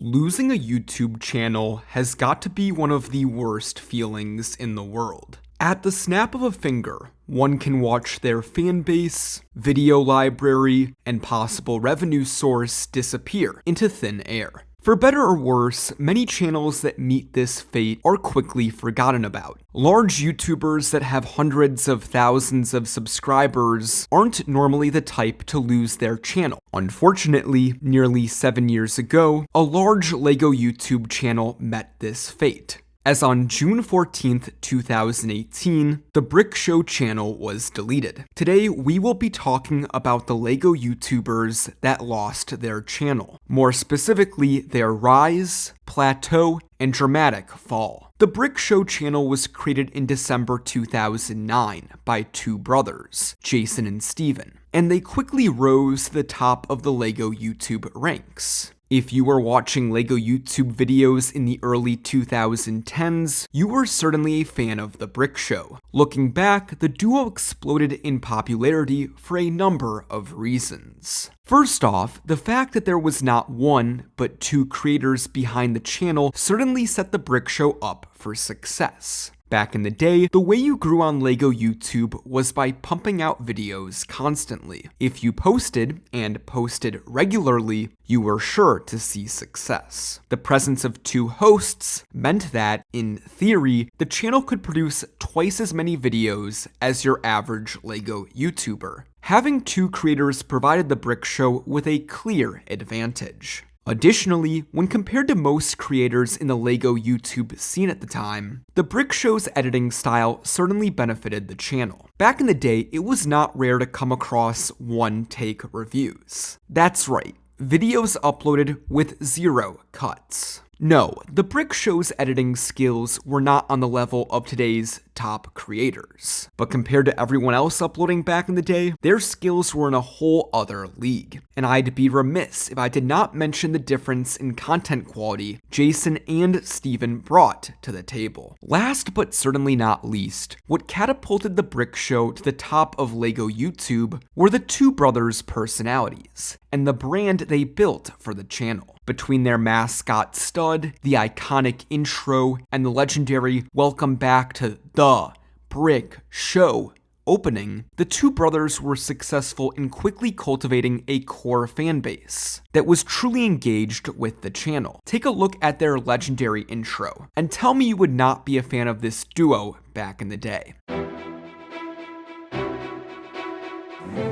Losing a YouTube channel has got to be one of the worst feelings in the world. At the snap of a finger, one can watch their fan base, video library, and possible revenue source disappear into thin air. For better or worse, many channels that meet this fate are quickly forgotten about. Large YouTubers that have hundreds of thousands of subscribers aren't normally the type to lose their channel. Unfortunately, nearly 7 years ago, a large LEGO YouTube channel met this fate, as on June 14th, 2018, the Brick Show channel was deleted. Today, we will be talking about the LEGO YouTubers that lost their channel. More specifically, their rise, plateau, and dramatic fall. The Brick Show channel was created in December 2009 by two brothers, Jason and Steven, and they quickly rose to the top of the LEGO YouTube ranks. If you were watching LEGO YouTube videos in the early 2010s, you were certainly a fan of the Brick Show. Looking back, the duo exploded in popularity for a number of reasons. First off, the fact that there was not one, but two creators behind the channel certainly set the Brick Show up for success. Back in the day, the way you grew on LEGO YouTube was by pumping out videos constantly. If you posted, and posted regularly, you were sure to see success. The presence of two hosts meant that, in theory, the channel could produce twice as many videos as your average LEGO YouTuber. Having two creators provided the Brick Show with a clear advantage. Additionally, when compared to most creators in the LEGO YouTube scene at the time, the Brick Show's editing style certainly benefited the channel. Back in the day, it was not rare to come across one-take reviews. That's right, videos uploaded with zero cuts. No, the Brick Show's editing skills were not on the level of today's top creators. But compared to everyone else uploading back in the day, their skills were in a whole other league. And I'd be remiss if I did not mention the difference in content quality Jason and Steven brought to the table. Last but certainly not least, what catapulted the Brick Show to the top of LEGO YouTube were the two brothers' personalities, and the brand they built for the channel. Between their mascot Stud, the iconic intro, and the legendary "Welcome back to the Brick Show" opening, the two brothers were successful in quickly cultivating a core fan base that was truly engaged with the channel. Take a look at their legendary intro, and tell me you would not be a fan of this duo back in the day.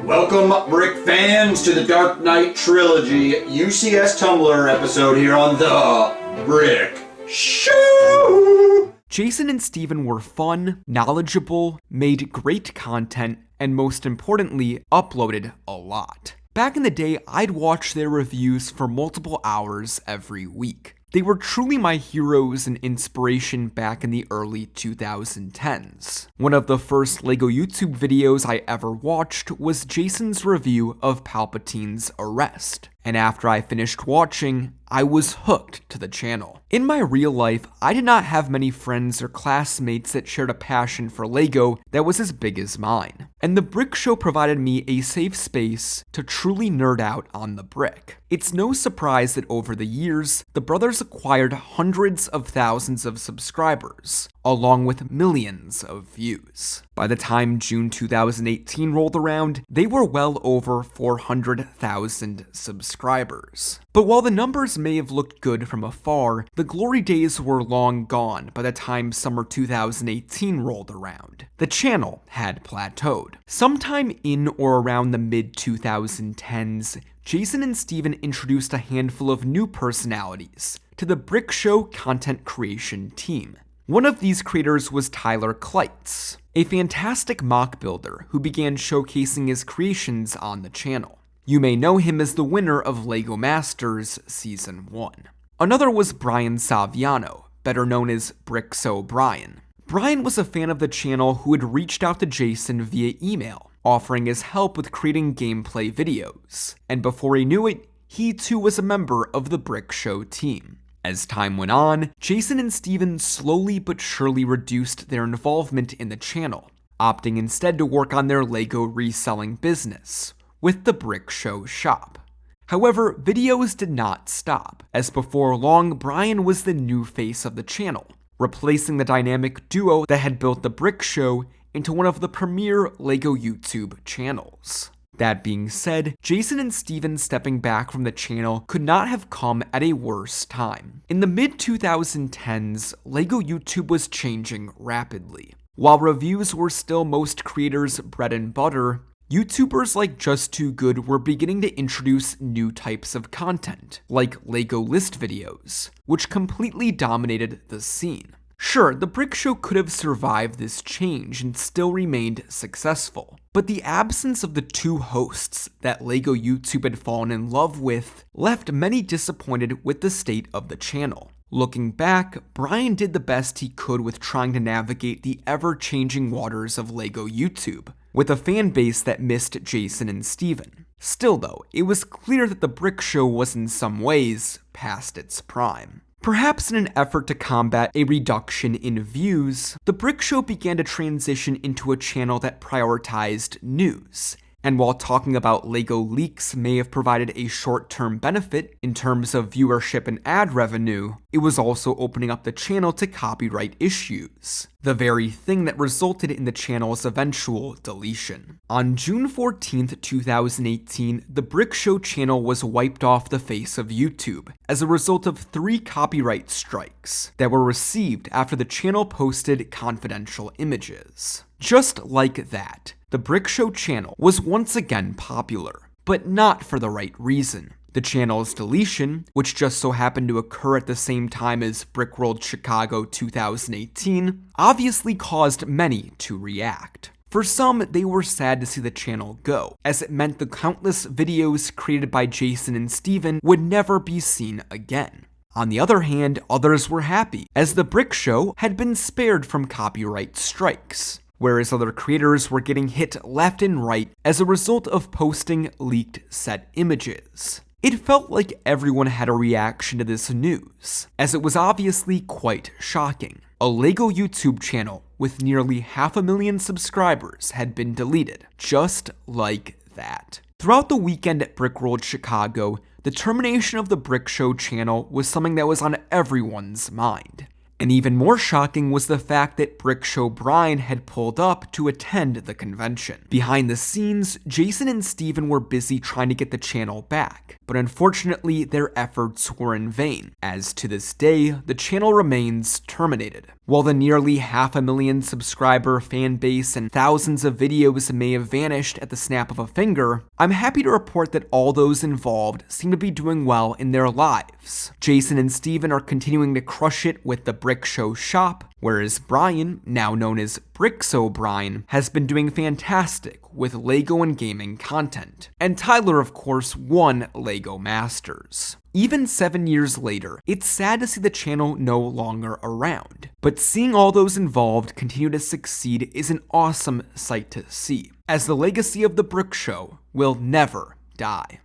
Welcome, Brick fans, to the Dark Knight Trilogy UCS Tumblr episode here on The Brick Show! Jason and Steven were fun, knowledgeable, made great content, and most importantly, uploaded a lot. Back in the day, I'd watch their reviews for multiple hours every week. They were truly my heroes and inspiration back in the early 2010s. One of the first LEGO YouTube videos I ever watched was Jason's review of Palpatine's arrest. And after I finished watching, I was hooked to the channel. In my real life, I did not have many friends or classmates that shared a passion for LEGO that was as big as mine. And the Brick Show provided me a safe space to truly nerd out on the brick. It's no surprise that over the years, the brothers acquired hundreds of thousands of subscribers, along with millions of views. By the time June 2018 rolled around, they were well over 400,000 subscribers. But while the numbers may have looked good from afar, the glory days were long gone by the time summer 2018 rolled around. The channel had plateaued. Sometime in or around the mid-2010s, Jason and Steven introduced a handful of new personalities to the Brick Show content creation team. One of these creators was Tyler Kleitz, a fantastic mock builder who began showcasing his creations on the channel. You may know him as the winner of LEGO Masters Season 1. Another was Brian Saviano, better known as Brickso Brian. Brian was a fan of the channel who had reached out to Jason via email, offering his help with creating gameplay videos. And before he knew it, he too was a member of the Brick Show team. As time went on, Jason and Steven slowly but surely reduced their involvement in the channel, opting instead to work on their LEGO reselling business with the Brick Show shop. However, videos did not stop, as before long, Brian was the new face of the channel, replacing the dynamic duo that had built The Brick Show into one of the premier LEGO YouTube channels. That being said, Jason and Steven stepping back from the channel could not have come at a worse time. In the mid-2010s, LEGO YouTube was changing rapidly. While reviews were still most creators' bread and butter, YouTubers like Just Too Good were beginning to introduce new types of content, like LEGO list videos, which completely dominated the scene. Sure, The Brick Show could have survived this change and still remained successful, but the absence of the two hosts that LEGO YouTube had fallen in love with left many disappointed with the state of the channel. Looking back, Brian did the best he could with trying to navigate the ever-changing waters of LEGO YouTube, with a fan base that missed Jason and Steven. Still though, it was clear that The Brick Show was in some ways past its prime. Perhaps in an effort to combat a reduction in views, The Brick Show began to transition into a channel that prioritized news. And while talking about LEGO leaks may have provided a short-term benefit in terms of viewership and ad revenue, it was also opening up the channel to copyright issues, the very thing that resulted in the channel's eventual deletion. On June 14, 2018, The Brick Show channel was wiped off the face of YouTube as a result of 3 copyright strikes that were received after the channel posted confidential images. Just like that, The Brick Show channel was once again popular, but not for the right reason. The channel's deletion, which just so happened to occur at the same time as Brickworld Chicago 2018, obviously caused many to react. For some, they were sad to see the channel go, as it meant the countless videos created by Jason and Steven would never be seen again. On the other hand, others were happy, as The Brick Show had been spared from copyright strikes, whereas other creators were getting hit left and right as a result of posting leaked set images. It felt like everyone had a reaction to this news, as it was obviously quite shocking. A LEGO YouTube channel with nearly 500,000 subscribers had been deleted, just like that. Throughout the weekend at Brickworld Chicago, the termination of the Brick Show channel was something that was on everyone's mind. And even more shocking was the fact that Brick Show Brian had pulled up to attend the convention. Behind the scenes, Jason and Steven were busy trying to get the channel back, but unfortunately their efforts were in vain, as to this day, the channel remains terminated. While the nearly 500,000 subscriber fan base and thousands of videos may have vanished at the snap of a finger, I'm happy to report that all those involved seem to be doing well in their lives. Jason and Steven are continuing to crush it with the Brick Show shop, whereas Brian, now known as Brickso-Brian, has been doing fantastic with LEGO and gaming content. And Tyler, of course, won LEGO Masters. Even 7 years later, it's sad to see the channel no longer around, but seeing all those involved continue to succeed is an awesome sight to see, as the legacy of The Brick Show will never die.